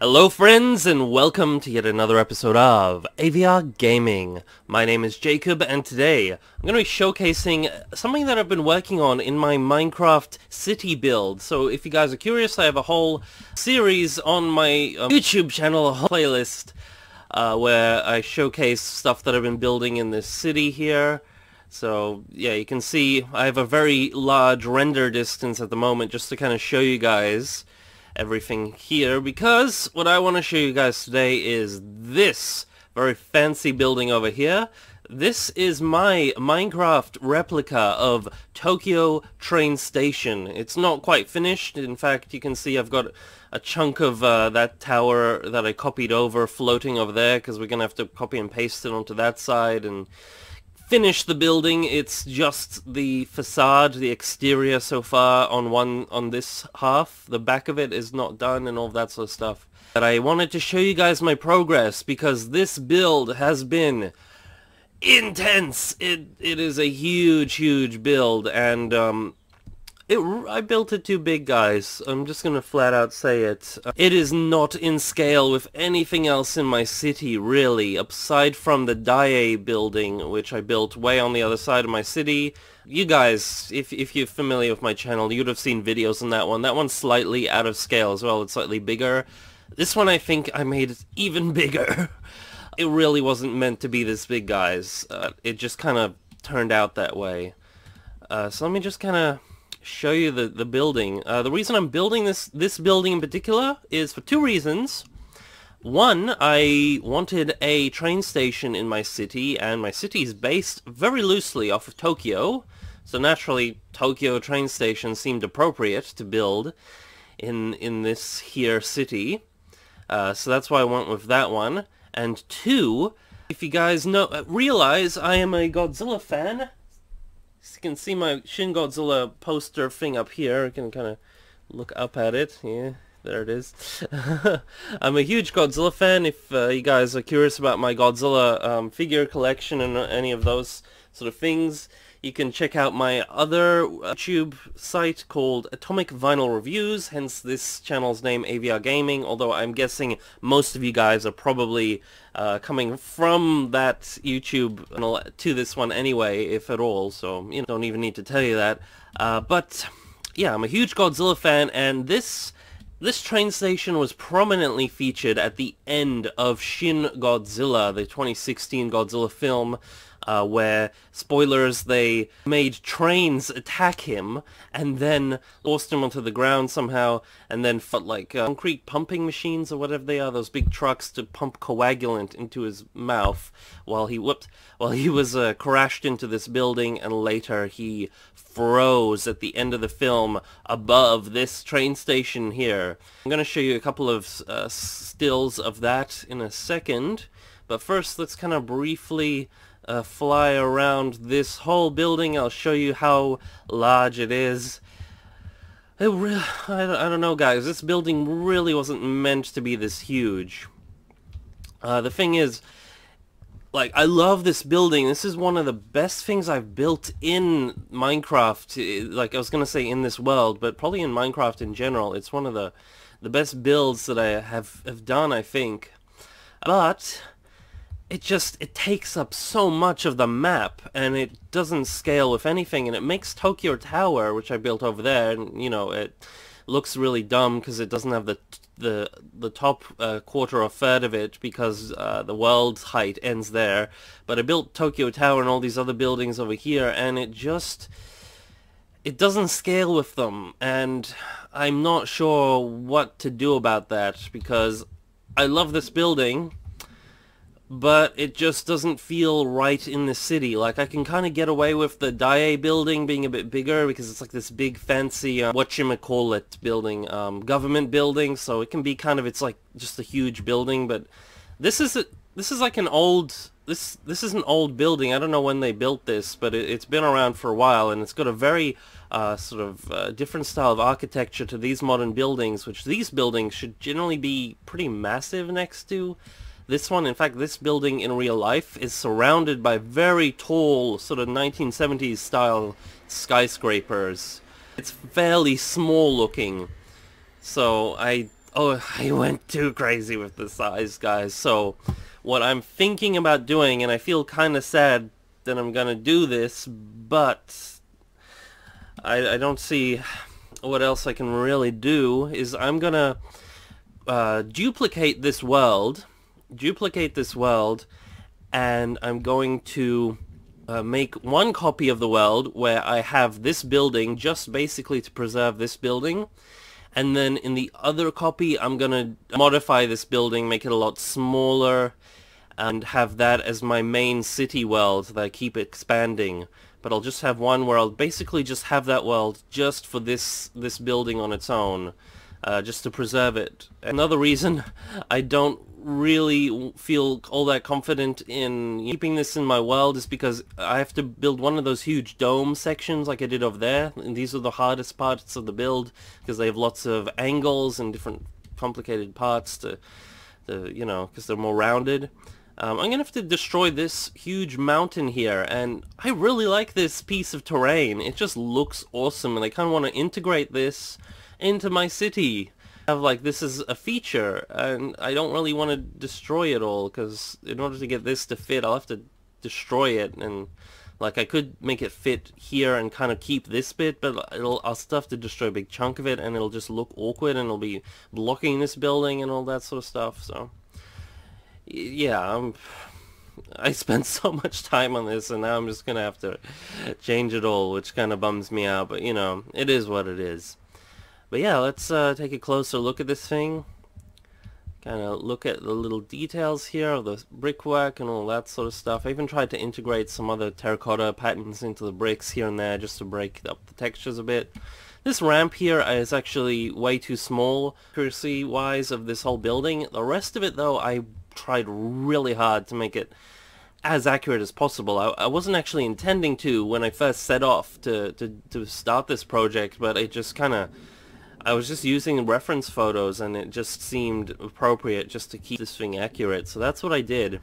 Hello friends, and welcome to yet another episode of AVR Gaming. My name is Jacob, and today I'm going to be showcasing something that I've been working on in my Minecraft city build. So if you guys are curious, I have a whole series on my YouTube channel, a whole playlist, where I showcase stuff that I've been building in this city here. So yeah, you can see I have a very large render distance at the moment just to kind of show you guys everything here, because what I want to show you guys today is this very fancy building over here. This is my Minecraft replica of Tokyo train station. It's not quite finished. In fact, you can see I've got a chunk of that tower that I copied over floating over there, because we're gonna have to copy and paste it onto that side and finish the building. It's just the facade, the exterior so far on this half. The back of it is not done and all that sort of stuff. But I wanted to show you guys my progress because this build has been intense. It is a huge build, and I built it too big, guys. I'm just gonna flat out say it. It is not in scale with anything else in my city, really, aside from the Dai building, which I built way on the other side of my city. You guys, if you're familiar with my channel, you'd have seen videos on that one. That one's slightly out of scale as well. It's slightly bigger. This one, I think I made it even bigger. It really wasn't meant to be this big, guys. It just kind of turned out that way. So let me just kind of show you the building. The reason I'm building this building in particular is for two reasons. One, I wanted a train station in my city, and my city is based very loosely off of Tokyo, so naturally Tokyo train station seemed appropriate to build in this here city. So that's why I went with that one. And two, if you guys realize I am a Godzilla fan. You can see my Shin Godzilla poster thing up here. You can kind of look up at it. Yeah, there it is. I'm a huge Godzilla fan. If you guys are curious about my Godzilla figure collection and any of those sort of things, you can check out my other YouTube site called Atomic Vinyl Reviews, hence this channel's name, AVR Gaming, although I'm guessing most of you guys are probably coming from that YouTube channel to this one anyway, if at all, so you don't even need to tell you that. But yeah, I'm a huge Godzilla fan, and this train station was prominently featured at the end of Shin Godzilla, the 2016 Godzilla film, where, spoilers, they made trains attack him and then forced him onto the ground somehow, and then like concrete pumping machines or whatever they are, those big trucks to pump coagulant into his mouth while he was crashed into this building, and later he froze at the end of the film above this train station here. I'm going to show you a couple of stills of that in a second, but first let's kind of briefly fly around this whole building. I'll show you how large it is. I don't know, guys. This building really wasn't meant to be this huge. The thing is, like, I love this building. This is one of the best things I've built in Minecraft. Like, I was gonna say in this world, but probably in Minecraft in general. It's one of the best builds that I have done, I think. But it takes up so much of the map, and it doesn't scale with anything, and it makes Tokyo Tower, which I built over there, and you know, it looks really dumb because it doesn't have the top quarter or third of it, because the world's height ends there. But I built Tokyo Tower and all these other buildings over here, and it doesn't scale with them, and I'm not sure what to do about that, because I love this building, but it just doesn't feel right in the city. Like, I can kind of get away with the Dai building being a bit bigger because it's like this big fancy, whatchamacallit building, government building, so it can be kind of, it's like just a huge building, but this is like an old, this is an old building. I don't know when they built this, but it's been around for a while, and it's got a very sort of different style of architecture to these modern buildings, which these buildings should generally be pretty massive next to this one. In fact, this building in real life is surrounded by very tall, sort of 1970s style skyscrapers. It's fairly small looking, so I Oh, I went too crazy with the size, guys. So, what I'm thinking about doing, and I feel kind of sad that I'm gonna do this, but I don't see what else I can really do, is I'm gonna duplicate this world, and I'm going to make one copy of the world where I have this building just basically to preserve this building. And then in the other copy, I'm gonna modify this building, make it a lot smaller, and have that as my main city world that I keep expanding. But I'll just have one world, basically just have that world just for this building on its own, just to preserve it. Another reason I don't really feel all that confident in keeping this in my world is because I have to build one of those huge dome sections like I did over there, and these are the hardest parts of the build because they have lots of angles and different complicated parts to you know, because they're more rounded. I'm gonna have to destroy this huge mountain here, and I really like this piece of terrain. It just looks awesome, and I kind of want to integrate this into my city. Have like this is a feature, and I don't really want to destroy it all, because in order to get this to fit, I'll have to destroy it, and like I could make it fit here and kind of keep this bit, but I'll still have to destroy a big chunk of it, and it'll just look awkward, and it'll be blocking this building and all that sort of stuff. So yeah, I spent so much time on this, and now I'm just gonna have to change it all, which kind of bums me out, but you know, it is what it is. But yeah, let's take a closer look at this thing. Kind of look at the little details here of the brickwork and all that sort of stuff. I even tried to integrate some other terracotta patterns into the bricks here and there just to break up the textures a bit. This ramp here is actually way too small, accuracy-wise, of this whole building. The rest of it, though, I tried really hard to make it as accurate as possible. I wasn't actually intending to when I first set off to start this project, but it just kind of... I was just using reference photos, and it just seemed appropriate just to keep this thing accurate, so that's what I did.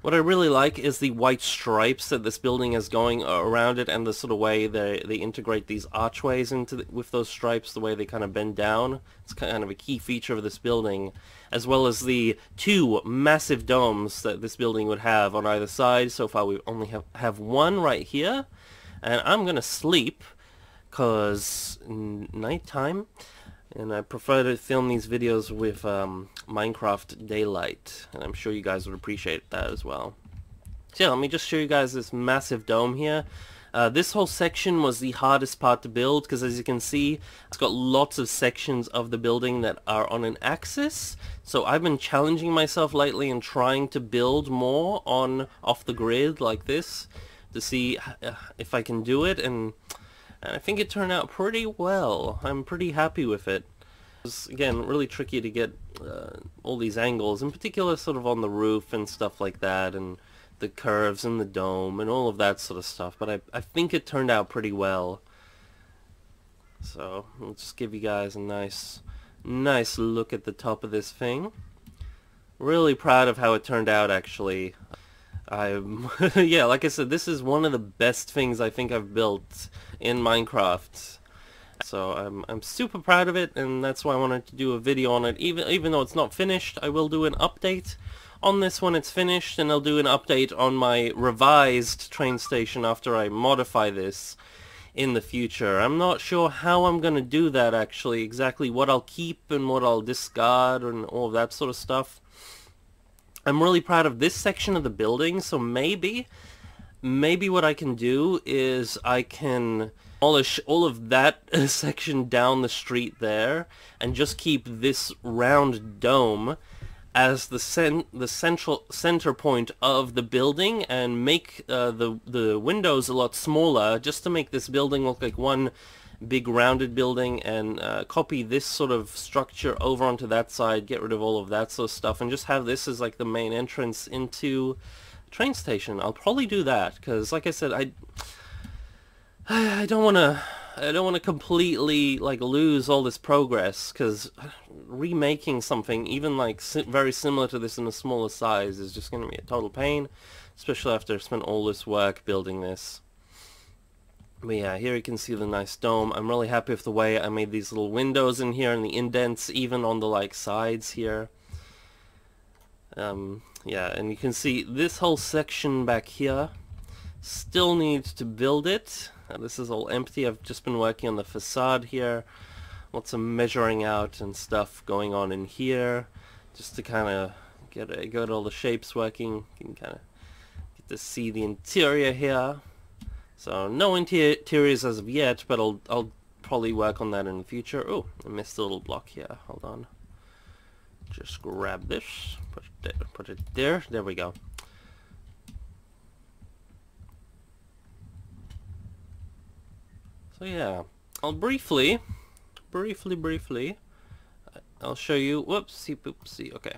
What I really like is the white stripes that this building is going around it, and the sort of way they integrate these archways into with those stripes, the way they kind of bend down. It's kind of a key feature of this building, as well as the two massive domes that this building would have on either side. So far we only have one right here, and I'm gonna sleep because nighttime, and I prefer to film these videos with Minecraft daylight, and I'm sure you guys would appreciate that as well. So yeah, let me just show you guys this massive dome here. This whole section was the hardest part to build because, as you can see, it's got lots of sections of the building that are on an axis. So I've been challenging myself lately and trying to build more off the grid like this to see if I can do it, and I think it turned out pretty well. I'm pretty happy with it. It was, again, really tricky to get all these angles, in particular sort of on the roof and stuff like that, and the curves in the dome and all of that sort of stuff, but I think it turned out pretty well. So I'll just give you guys a nice look at the top of this thing. Really proud of how it turned out, actually. Yeah, like I said, this is one of the best things I think I've built in Minecraft. So I'm super proud of it, and that's why I wanted to do a video on it. Even though it's not finished, I will do an update on this when it's finished, and I'll do an update on my revised train station after I modify this in the future. I'm not sure how I'm gonna do that, actually, exactly what I'll keep and what I'll discard and all of that sort of stuff. I'm really proud of this section of the building, so maybe what I can do is I can demolish all of that section down the street there and just keep this round dome as the center point of the building, and make the windows a lot smaller, just to make this building look like one big rounded building, and copy this sort of structure over onto that side, get rid of all of that sort of stuff, and just have this as like the main entrance into the train station. I'll probably do that because, like I said, I don't want to completely like lose all this progress, because remaking something even like very similar to this in a smaller size is just going to be a total pain, especially after I've spent all this work building this. But yeah, here you can see the nice dome. I'm really happy with the way I made these little windows in here and the indents even on the like sides here. Yeah, and you can see this whole section back here still needs to build it. This is all empty. I've just been working on the facade here. Lots of measuring out and stuff going on in here, just to kind of get all the shapes working. You can kind of get to see the interior here. So no interiors as of yet, but I'll probably work on that in the future. Oh, I missed a little block here. Hold on. Just grab this, put it there. There we go. So yeah, I'll briefly, I'll show you. Whoopsie poopsie. Okay.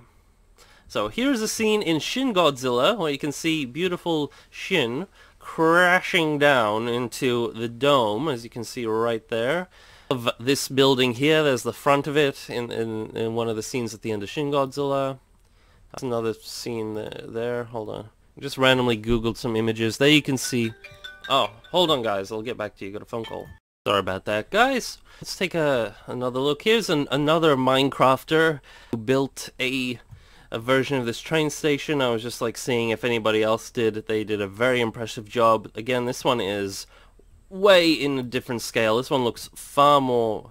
So here's a scene in Shin Godzilla where you can see beautiful Shin crashing down into the dome, as you can see right there. Of this building here, there's the front of it in one of the scenes at the end of Shin Godzilla. That's another scene there. Hold on. I just randomly googled some images. There you can see. Oh, hold on guys, I'll get back to you. Got a phone call. Sorry about that, guys. Let's take another look. Here's another Minecrafter who built a version of this train station. I was just like seeing if anybody else did. They did a very impressive job. Again, this one is way in a different scale. This one looks far more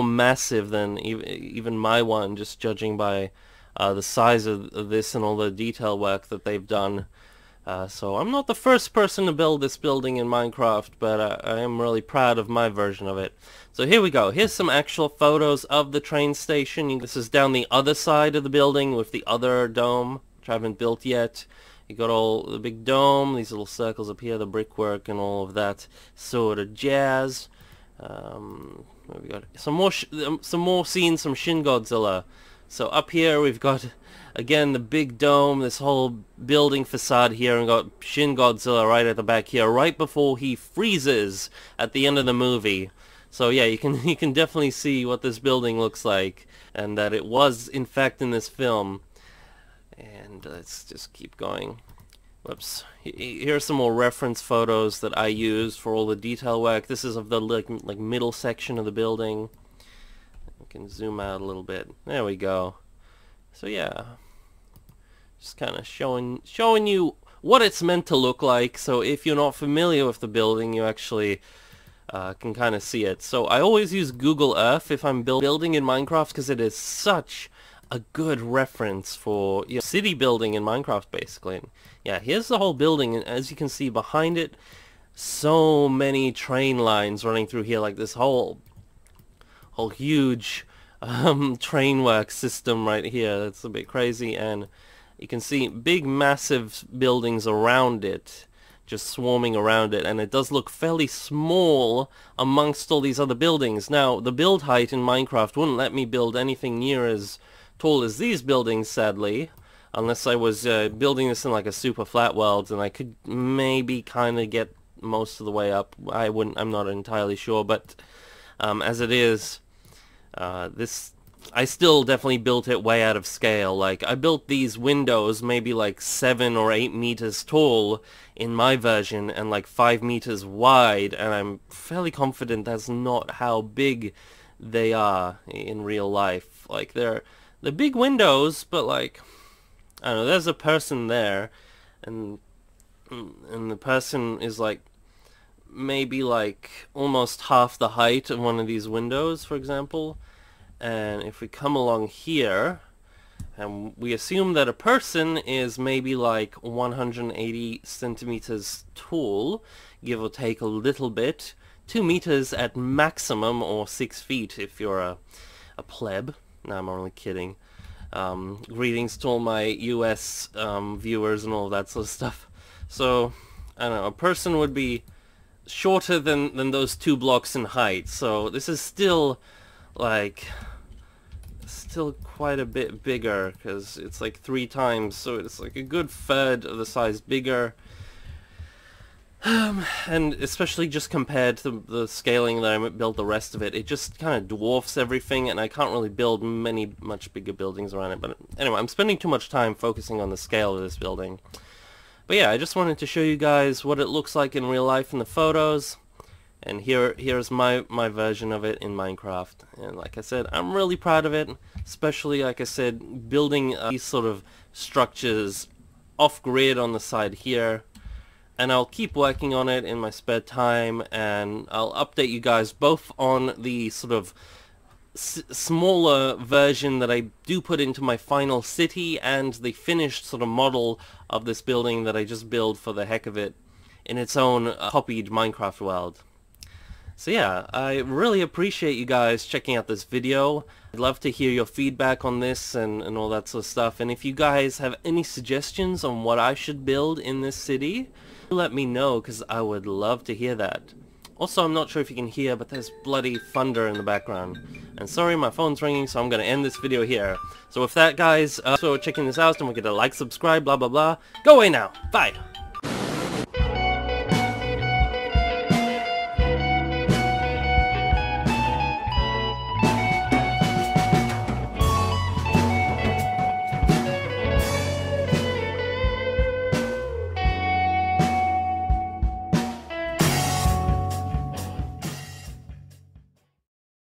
massive than even my one, just judging by the size of this and all the detail work that they've done. So I'm not the first person to build this building in Minecraft, but I am really proud of my version of it. So here we go. Here's some actual photos of the train station. This is down the other side of the building with the other dome, which I haven't built yet. You got all the big dome, these little circles up here, the brickwork and all of that sort of jazz. We got some more scenes from Shin Godzilla. So up here we've got, again, the big dome, this whole building facade here, and got Shin Godzilla right at the back here, right before he freezes at the end of the movie. So yeah, you can definitely see what this building looks like, and that it was in fact in this film. And let's just keep going. Whoops. Here are some more reference photos that I used for all the detail work. This is of the like middle section of the building. I can zoom out a little bit. There we go. So yeah, just kind of showing you what it's meant to look like. So if you're not familiar with the building, you actually can kind of see it. So I always use Google Earth if I'm building in Minecraft, because it is such a good reference for city building in Minecraft, basically. And yeah, here's the whole building, and as you can see behind it, so many train lines running through here, like this whole huge train work system right here. That's a bit crazy, and you can see big massive buildings around it, just swarming around it, and it does look fairly small amongst all these other buildings. Now, the build height in Minecraft wouldn't let me build anything near as tall as these buildings, sadly, unless I was building this in like a super flat world, and I could maybe kind of get most of the way up. I'm not entirely sure, but as it is, I still definitely built it way out of scale. Like, I built these windows maybe like 7 or 8 meters tall in my version, and like 5 meters wide, and I'm fairly confident that's not how big they are in real life. Like, they're big windows, but like, I don't know, there's a person there, and the person is like maybe like almost half the height of one of these windows, for example. And if we come along here, and we assume that a person is maybe like 180 centimeters tall, give or take a little bit, 2 meters at maximum, or 6 feet if you're a pleb. No, I'm only kidding. Greetings to all my US viewers and all that sort of stuff. So, I don't know, a person would be shorter than those 2 blocks in height. So this is still like quite a bit bigger, because it's like 3 times, so it's like a good third of the size bigger. And especially just compared to the scaling that I built the rest of it, it just kind of dwarfs everything, and I can't really build much bigger buildings around it. But anyway, I'm spending too much time focusing on the scale of this building. But yeah, I just wanted to show you guys what it looks like in real life in the photos. And here's my version of it in Minecraft. And like I said, I'm really proud of it, especially like I said, building these sort of structures off-grid on the side here. And I'll keep working on it in my spare time, and I'll update you guys both on the sort of smaller version that I do put into my final city and the finished sort of model of this building that I just built for the heck of it in its own copied Minecraft world. So yeah, I really appreciate you guys checking out this video. I'd love to hear your feedback on this and all that sort of stuff. And if you guys have any suggestions on what I should build in this city, let me know, because I would love to hear that. Also, I'm not sure if you can hear, but there's bloody thunder in the background. And sorry, my phone's ringing, so I'm going to end this video here. So with that, guys, so checking this out, don't forget to like, subscribe, blah, blah, blah. Go away now. Bye.